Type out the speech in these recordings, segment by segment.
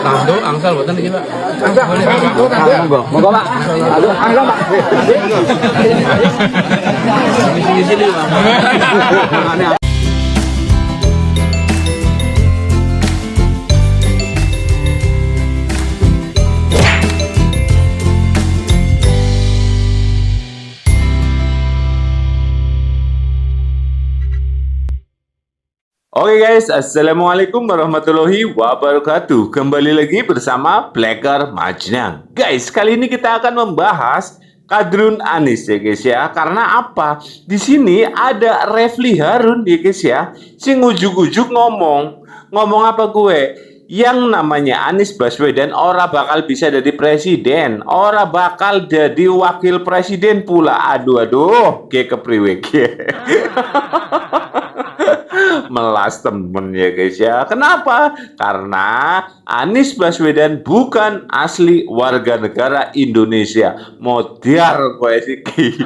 Tando, angsal buatan iki, Pak. Monggo, Pak. Aduh, angsal, Pak. Sini, Pak. Oke guys, assalamualaikum warahmatullahi wabarakatuh. Kembali lagi bersama Blacker Majnang. Guys, kali ini kita akan membahas Kadrun Anis ya guys ya. Karena apa? Di sini ada Refly Harun ya guys ya. Sing ujuk-ujuk ngomong apa gue? Yang namanya Anies Baswedan ora bakal bisa jadi presiden, ora bakal jadi wakil presiden pula. Aduh, kayak kepriwe. Melas temen ya guys ya. Kenapa? Karena Anies Baswedan bukan asli warga negara Indonesia. Modiar kowe iki.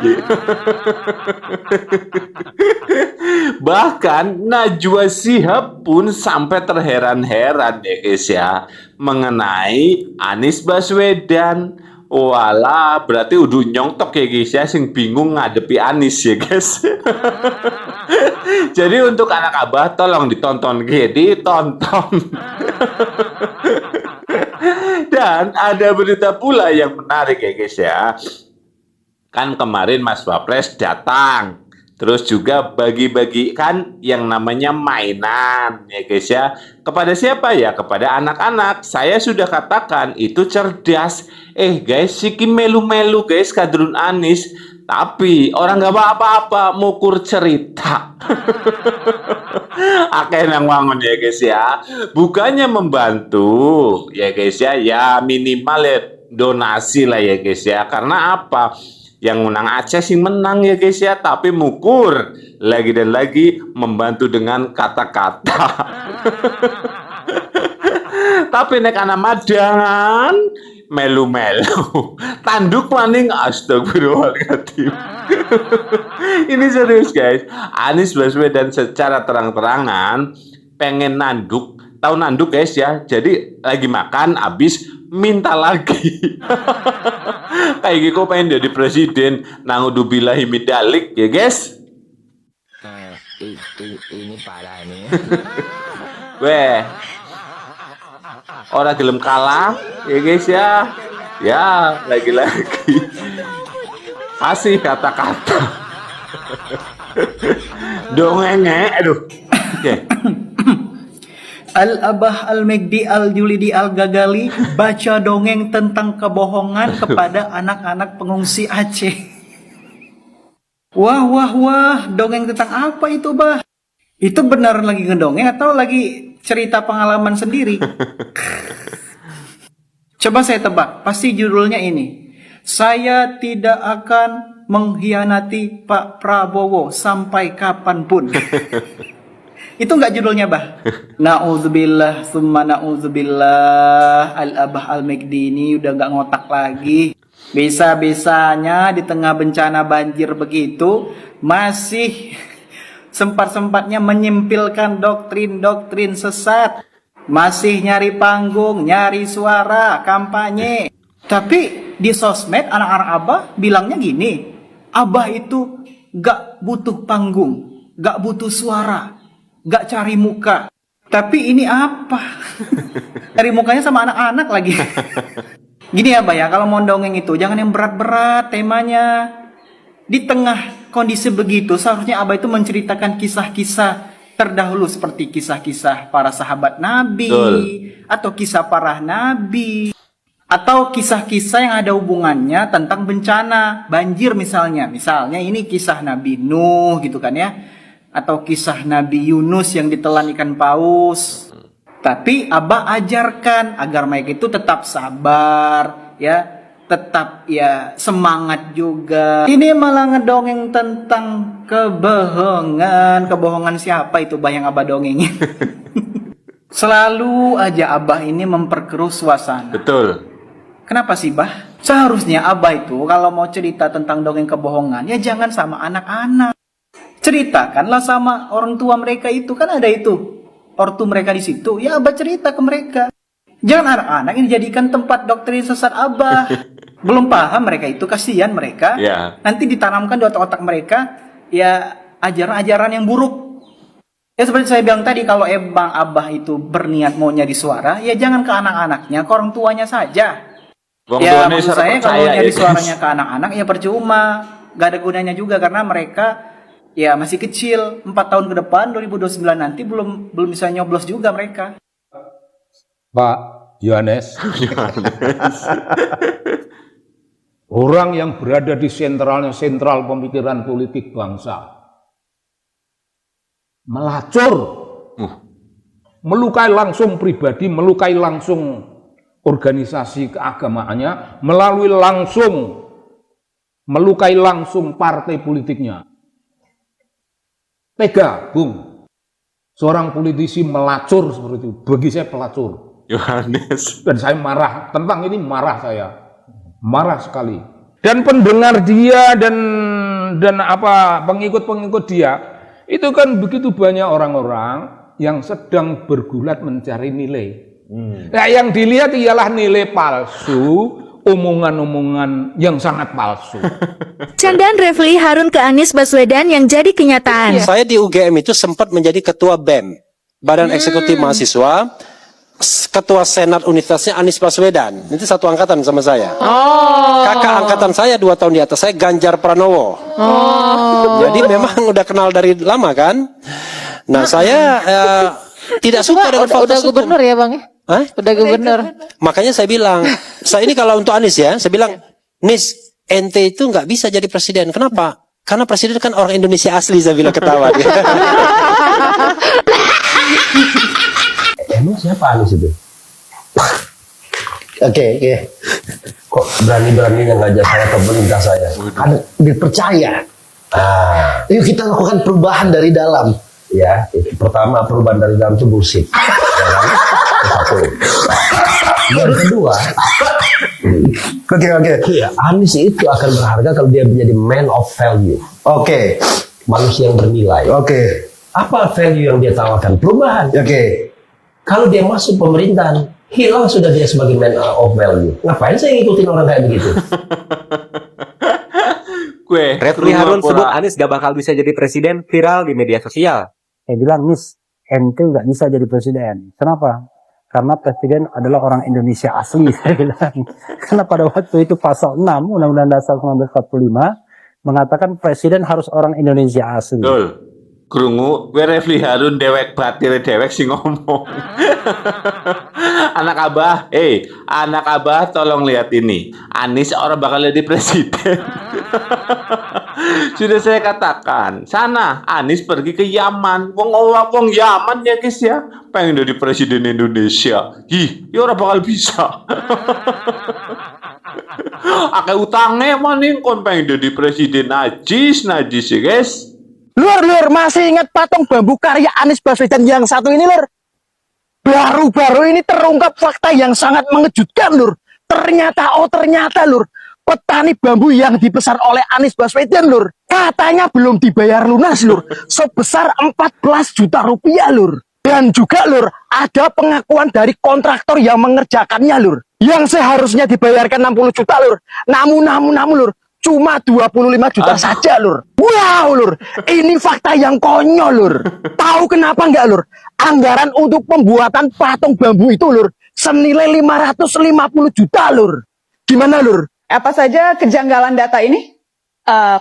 Bahkan Najwa Shihab pun sampai terheran-heran ya guys ya mengenai Anies Baswedan. Walah, berarti udah nyongtok ya guys ya, sing bingung ngadepi Anies ya guys. Jadi untuk anak abah tolong ditonton, ditonton. Dan ada berita pula yang menarik ya guys ya. Kan kemarin Mas Wapres datang, terus juga bagi-bagikan yang namanya mainan ya guys ya. Kepada siapa ya? Kepada anak-anak. Saya sudah katakan itu cerdas. Guys, siki melu-melu guys Kadrun Anis. Tapi orang gak apa-apa mukur cerita. Akeh nang wangun ya guys ya. Bukannya membantu ya guys ya. Ya minimal ya donasi lah ya guys ya. Karena apa? Yang menang Aceh sih menang ya guys ya. Tapi mukur lagi dan lagi membantu dengan kata-kata. Tapi nek anak madangan melu-melu tanduk maning astagfirullahaladzim. Ini serius guys. Anies Baswedan secara terang-terangan pengen nanduk. Tahu nanduk guys ya. Jadi lagi makan habis minta lagi. Kayak gitu pengen jadi presiden. Nangudzubillahi min dzalik ya guys. Ini parah ini. Weh, orang gelem kalah ya guys ya. Ya lagi-lagi kasih kata-kata. Dongengnya aduh. Oke. Al-Abah Al-Megdi Al-Julidi Al-Gagali baca dongeng tentang kebohongan kepada anak-anak pengungsi Aceh. Wah, dongeng tentang apa itu, Bah? Itu benar lagi ngedongeng atau lagi cerita pengalaman sendiri? Coba saya tebak, pasti judulnya ini. Saya tidak akan mengkhianati Pak Prabowo sampai kapanpun. Itu enggak judulnya, Bah? Na'udzubillah, summa na'udzubillah. Al-Abah Al-Megdi ini udah enggak ngotak lagi. Bisa-bisanya di tengah bencana banjir begitu, masih sempat-sempatnya menyimpilkan doktrin-doktrin sesat. Masih nyari panggung, nyari suara, kampanye. Tapi di sosmed anak-anak Abah bilangnya gini, Abah itu gak butuh panggung, gak butuh suara, gak cari muka. Tapi ini apa? Cari mukanya sama anak-anak lagi. Gini ya Abah ya, kalau mau dongeng itu jangan yang berat-berat temanya. Di tengah kondisi begitu seharusnya Abah itu menceritakan kisah-kisah terdahulu seperti kisah-kisah para sahabat Nabi. Betul. Atau kisah para Nabi. Atau kisah-kisah yang ada hubungannya tentang bencana, banjir misalnya. Misalnya ini kisah Nabi Nuh gitu kan ya. Atau kisah Nabi Yunus yang ditelan ikan paus. Tapi Abah ajarkan agar mereka itu tetap sabar, ya, tetap ya semangat juga. Ini malah ngedongeng tentang kebohongan. Kebohongan siapa itu Bah yang Abah dongengin? Selalu aja Abah ini memperkeruh suasana. Betul. Kenapa sih Bah? Seharusnya Abah itu kalau mau cerita tentang dongeng kebohongan ya jangan sama anak-anak. ceritakanlah sama orang tua mereka itu, kan ada itu ortu mereka di situ. Ya Abah cerita ke mereka. Jangan anak-anak ini dijadikan tempat doktrin sesat Abah. Belum paham mereka itu, kasihan mereka. Ya. Nanti ditanamkan di otak-otak mereka ya ajaran-ajaran yang buruk. Ya seperti saya bilang tadi, kalau emang Abah itu berniat mau nyari suara, ya jangan ke anak-anaknya, ke orang tuanya saja. Wong Ya tuane maksud ora saya kalau percaya nyari ya. suaranya ke anak-anak ya percuma, gak ada gunanya juga, karena mereka ya masih kecil. 4 tahun ke depan 2029 nanti belum bisa nyoblos juga mereka. Pak Yohanes, orang yang berada di sentral pemikiran politik bangsa, melacur, melukai langsung pribadi, melukai langsung organisasi keagamaannya, melukai langsung partai politiknya. Tega, Bung. Seorang politisi melacur seperti itu. Bagi saya pelacur. Yohanes. Dan saya marah. Tentang ini marah saya. Marah sekali. Dan pendengar dia dan pengikut-pengikut dia, itu kan begitu banyak orang-orang yang sedang bergulat mencari nilai. Nah, yang dilihat ialah nilai palsu, omongan-omongan yang sangat palsu. Candaan Refli Harun ke Anies Baswedan yang jadi kenyataan. Saya di UGM itu sempat menjadi ketua BEM, Badan Eksekutif Mahasiswa, ketua Senat Universitasnya Anies Baswedan. Itu satu angkatan sama saya. Kakak angkatan saya 2 tahun di atas saya, Ganjar Pranowo. Jadi memang udah kenal dari lama kan. Nah saya tidak suka dengan udah gubernur ya Bang ya? Hah? Udah gubernur. Makanya saya bilang, saya ini kalau untuk Anies ya, saya bilang, Nis, ente itu nggak bisa jadi presiden. Kenapa? Karena presiden kan orang Indonesia asli, saya bilang ketawa. Emang siapa Anies itu? Oke. Kok berani-beraninya ngajak saya ke pemerintah saya? Kan dipercaya. Yuk kita lakukan perubahan dari dalam. Ya, pertama perubahan dari dalam itu bullshit. Ya kan? Satu. Yang kedua, oke. Ya, Anies itu akan berharga kalau dia menjadi man of value. Oke. Manusia yang bernilai. Oke. Apa value yang dia tawarkan? Perubahan. Oke. Kalau dia masuk pemerintahan, hilang sudah dia sebagai man of value. Ngapain saya ngikutin orang kayak begitu? Refli Harun sebut Anies gak bakal bisa jadi presiden, viral di media sosial. Saya bilang, Nis, ente nggak bisa jadi presiden. Kenapa? Karena presiden adalah orang Indonesia asli, saya bilang. Karena pada waktu itu pasal 6 Undang-Undang Dasar 1945 mengatakan presiden harus orang Indonesia asli. Betul. Krungu, Refli Harun dewek batir dewek sing ngomong. Anak abah tolong lihat ini. Anies orang bakal jadi presiden. Sudah saya katakan, sana Anies pergi ke Yaman. Wong Yaman ya guys ya, pengen jadi presiden Indonesia. Ya orang bakal bisa. Akeh utangnya maning kon pengen jadi presiden najis ya guys. Lur, masih ingat patung bambu karya Anies Baswedan yang satu ini, Lur? Baru-baru ini terungkap fakta yang sangat mengejutkan, Lur. Ternyata, Lur, petani bambu yang dipesan oleh Anies Baswedan, Lur, katanya belum dibayar lunas, Lur, sebesar 14 juta rupiah, Lur. Dan juga, Lur, ada pengakuan dari kontraktor yang mengerjakannya, Lur, yang seharusnya dibayarkan 60 juta, Lur. Namun, Lur, cuma 25 juta saja, Lur. Wow, Lur. Ini fakta yang konyol, Lur. Tahu kenapa enggak, Lur? Anggaran untuk pembuatan patung bambu itu, Lur, senilai 550 juta, Lur. Gimana, Lur? Apa saja kejanggalan data ini?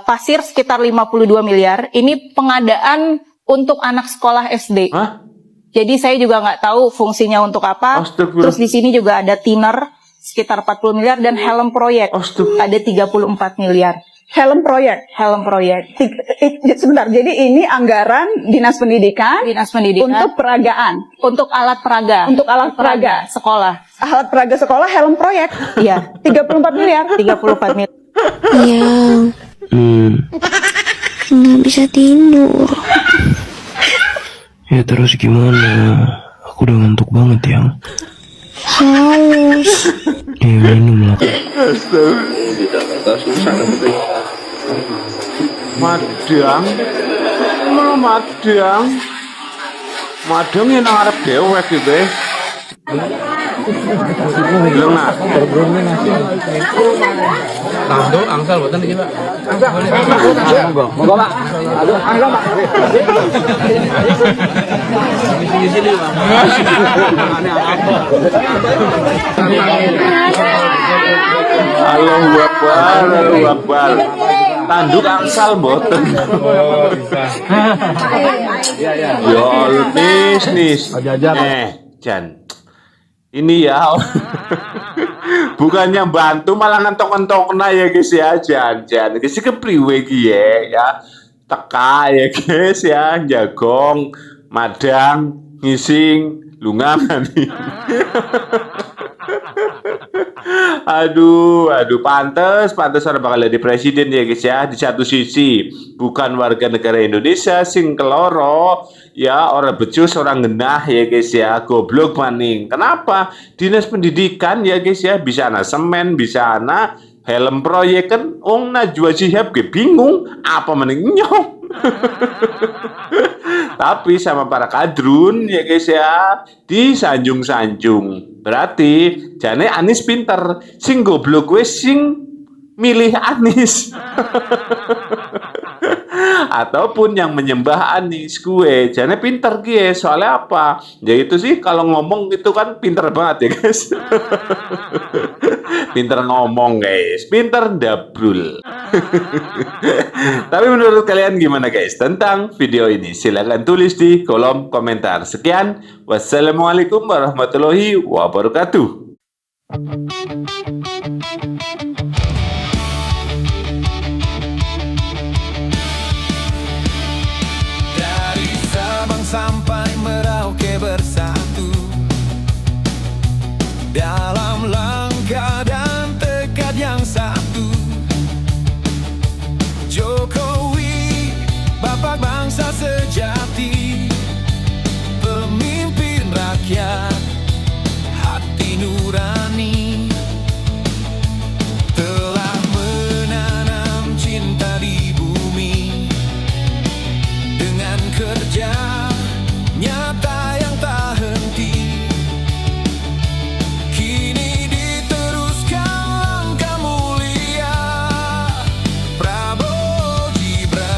Pasir sekitar 52 miliar. Ini pengadaan untuk anak sekolah SD. Jadi saya juga nggak tahu fungsinya untuk apa. Terus di sini juga ada thinner sekitar 40 miliar dan helm proyek ada 34 miliar. Helm proyek. Sebentar, jadi ini anggaran Dinas Pendidikan untuk peragaan, untuk alat peraga sekolah. Alat peraga sekolah, helm proyek. Iya, 34 miliar. 34 miliar. Iya. Nggak bisa tidur. Ya terus gimana? Aku udah ngantuk banget yang. Haus. Ya minum lah. Madang malah madang. Madang yang ngarep dewek gitu ya. Belum nak. Tanduk, angsal buatan lagi Pak. Monggo Pak. Aduh, angsal Pak. Di sini Pak. Allahu Akbar, Allahu Akbar. Tanduk angsal mboten. Yo, nis. Jan. Ini ya. Bukannya bantu malah ngentok-ngentokna ya guys ya, Jan. Guys kepriwe iki ya. Teka ya guys ya, jagong, madang, ngising, lungaman. Aduh, pantes orang bakal jadi presiden ya guys ya. Di satu sisi bukan warga negara Indonesia sing keloro, ya orang becus, orang genah ya guys ya, goblok maning. Kenapa? Dinas pendidikan ya guys ya, bisa ana semen, bisa ana helm proyek kan, Najwa Shihab gue bingung apa maning nyong. Tapi sama para kadrun ya guys ya, disanjung-sanjung. Berarti jane Anies pinter, sing goblok gue sing milih Anies. Ataupun yang menyembah Anies gue, jane pinter gue. Soalnya apa? Ya itu sih kalau ngomong itu kan pinter banget ya guys. Pinter ngomong guys, pinter dabrul. Tapi menurut kalian gimana guys tentang video ini? Silahkan tulis di kolom komentar. Sekian, wassalamualaikum warahmatullahi wabarakatuh. Dari Sabang sampai Merauke bersatu dalam langkah dan tekad yang satu. Jokowi, Bapak bangsa sejati, pemimpin rakyat, hati nurani, telah menanam cinta di bumi dengan kerja nyata yang tak henti. Kini diteruskan langkah mulia Prabowo Gibran.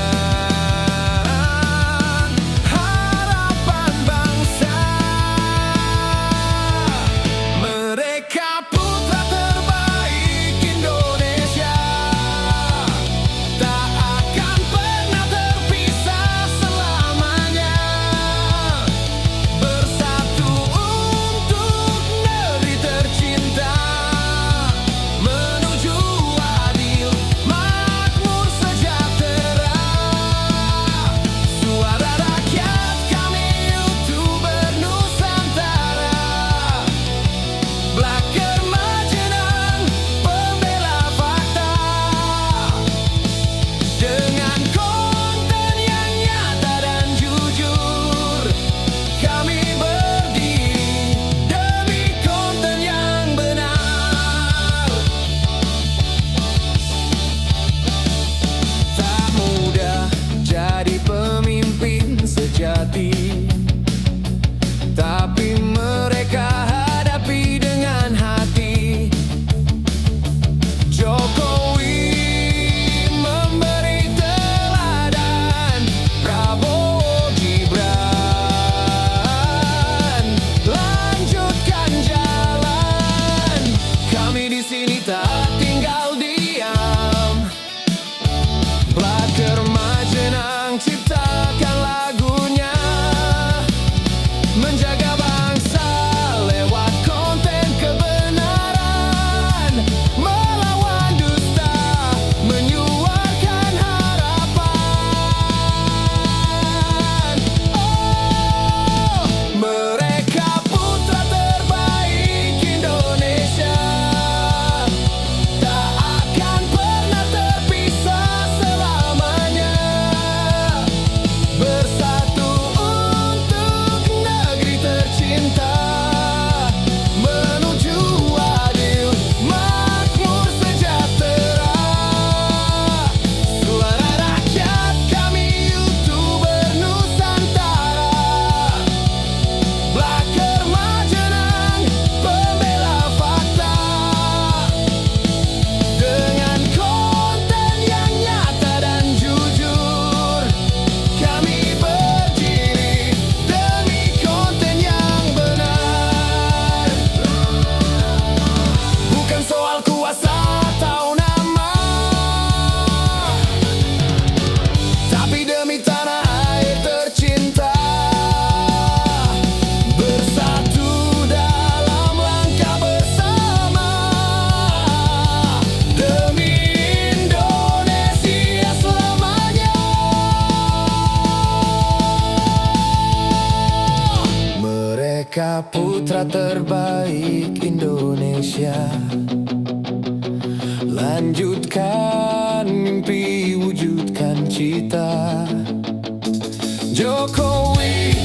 Merdeka putra terbaik Indonesia, lanjutkan mimpi, wujudkan cita. Jokowi